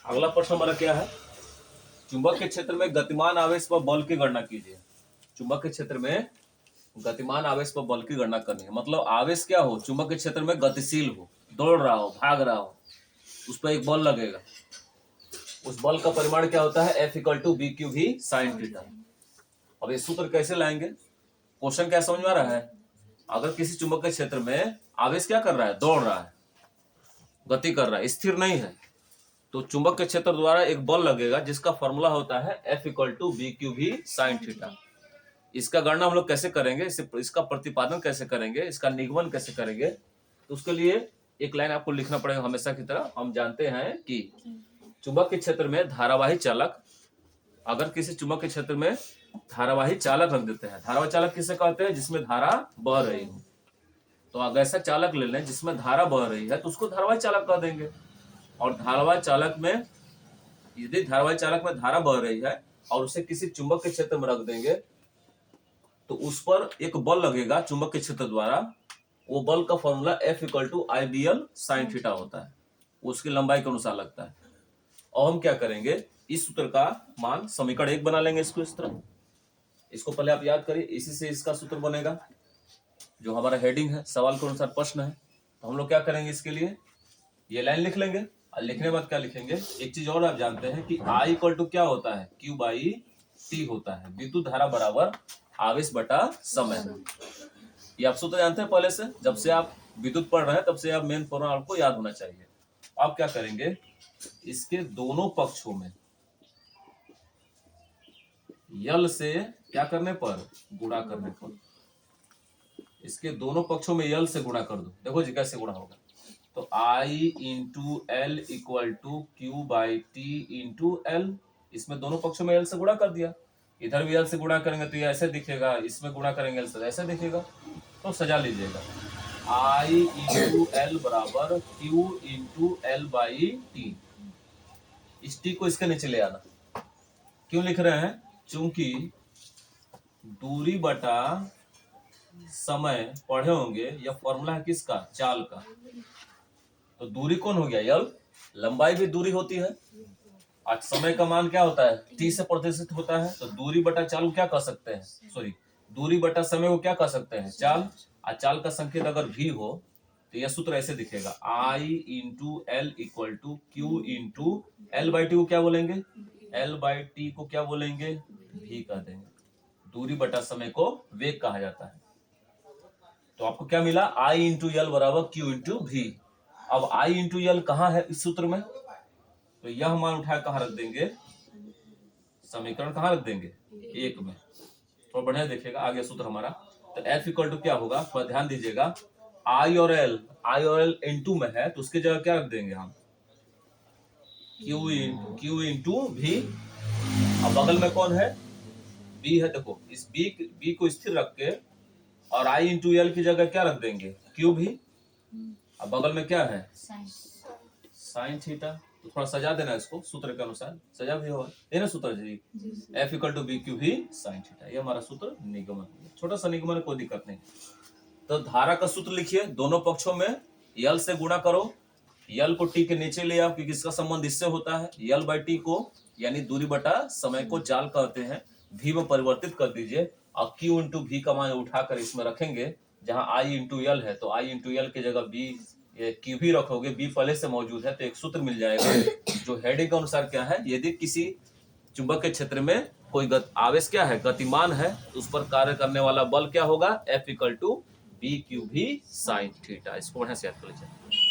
अगला प्रश्न हमारा क्या है, चुंबक के क्षेत्र में गतिमान आवेश पर बल की गणना कीजिए। चुंबक के क्षेत्र में गतिमान आवेश पर बल की गणना करनी है, मतलब आवेश क्या हो, चुंबक के क्षेत्र में गतिशील हो, दौड़ रहा हो, भाग रहा हो, उस पर एक बल लगेगा। उस बल का परिमाण क्या होता है, F = BQ/V sin थीटा। अब ये सूत्र कैसे लाएंगे, क्वेश्चन क्या समझ में आ रहा है। अगर किसी चुंबक के क्षेत्र में आवेश क्या कर रहा है, दौड़ रहा है, गति कर रहा है, स्थिर नहीं है, तो चुंबक के क्षेत्र द्वारा एक बल लगेगा जिसका फॉर्मूला होता है F = BQ/V sin थीटा। इसका गणना हम लोग कैसे करेंगे, इसका प्रतिपादन कैसे करेंगे, इसका निगमन कैसे करेंगे, तो उसके लिए एक लाइन आपको लिखना पड़ेगा हमेशा की तरह। हम जानते हैं कि चुंबक के क्षेत्र में धारावाही चालक, अगर किसी चुंबक के क्षेत्र में धारावाही चालक रख देते हैं, धारावाही चालक किसे कहते हैं, जिसमें धारा बह रही हो। तो अगर ऐसा चालक ले लें जिसमें धारा बह रही है तो उसको धारावाही चालक कह देंगे। और धारावाही चालक में, यदि धारावाही चालक में धारा बह रही है और उसे किसी चुंबक के क्षेत्र में रख देंगे तो उस पर एक बल लगेगा चुंबक के क्षेत्र द्वारा। वो बल का formula F = IBL sin theta होता है, उसकी लंबाई के अनुसार लगता है। और हम क्या करेंगे, इस सूत्र का मान समीकरण 1 बना लेंगे इसको इस तरह। इसको पहले आप याद करिए, इसी से इसका सूत्र बनेगा जो हमारा हेडिंग है, सवाल के अनुसार प्रश्न है। तो हम लोग क्या करेंगे, इसके लिए ये लाइन लिख लेंगे। और लिखने के बाद क्या लिखेंगे, एक चीज और आप जानते हैं कि I = क्या होता है, Q/T होता है, विद्युत धारा बराबर आवेश बटा समय। ये आप सूत्र जानते हैं पहले से, जब से आप विद्युत पढ़ रहे हैं तब से आप मेन फॉर्मूला आपको याद होना चाहिए। आप क्या करेंगे, इसके दोनों पक्षों में यल से क्या करने पर, गुणा करने पर, इसके दोनों पक्षों में यल से गुणा कर दो। देखो जी कैसे गुणा होगा, तो I × L = Q/T × L, इसमें दोनों पक्षों में L से गुणा कर दिया। इधर भी L से गुणा करेंगे तो ये ऐसे दिखेगा, इसमें गुणा करेंगे L से ऐसे दिखेगा। तो सजा लीजिएगा, I × L = Q × L/T। इस T को इसके नीचे ले आना। क्यों लिख रहे हैं, चूंकि दूरी बटा समय पढ़े होंगे, यह फॉर्मूला है किसका, चाल का। तो दूरी कौन हो गया, यल, लंबाई भी दूरी होती है। आज समय का मान क्या होता है, T से प्रदर्शित होता है। तो दूरी बटा चाल को क्या कह सकते हैं, सॉरी, दूरी बटा समय को क्या कह सकते हैं, चाल। और चाल का संकेत अगर V हो तो यह सूत्र ऐसे दिखेगा, I × L = Q × L/T को क्या बोलेंगे, L/T को क्या बोलेंगे, V कह देंगे। दूरी बटा समय को वेग कहा जाता है। तो आपको क्या मिला, I × L = Q × V। अब I × L कहाँ है इस सूत्र में, तो यह मान उठा कहाँ रख देंगे, समीकरण कहाँ रख देंगे, 1 में। थोड़ा बढ़िया देखिएगा आगे सूत्र हमारा। तो F = क्या होगा, थोड़ा ध्यान दीजिएगा, I और L N2 में है तो उसकी जगह क्या रख देंगे हम, Q × V। अब बगल में कौन है, B है। देखो इस B को स्थिर रख के और I × L की जगह क्या रख देंगे, QV। अब बगल में क्या है, साइन थीटा। तो थोड़ा सजा देना इसको सूत्र के अनुसार, सजा भी होगा, ये ना सूत्र जी, F = BQ/V sin थीटा। ये हमारा सूत्र निगमन, छोटा सा निगमन है, कोई दिक्कत नहीं। तो धारा का सूत्र लिखिए, दोनों पक्षों में यल से गुणा करो, यल को T के नीचे ले आओ क्योंकि इसका संबंध इससे होता है। L/T को यानी दूरी बटा समय को चाल कहते हैं, V में परिवर्तित कर दीजिए और Q × V का मान उठाकर इसमें रखेंगे। जहां I × L है तो I × L की जगह B QV रखोगे, B पहले से मौजूद है तो एक सूत्र मिल जाएगा जो हेडिंग के अनुसार क्या है, यदि किसी चुंबक के क्षेत्र में कोई आवेश क्या है, गतिमान है, तो उस पर कार्य करने वाला बल क्या होगा, F = BQ/V sin थीटा। इसको बढ़िया से याद कर लीजिए।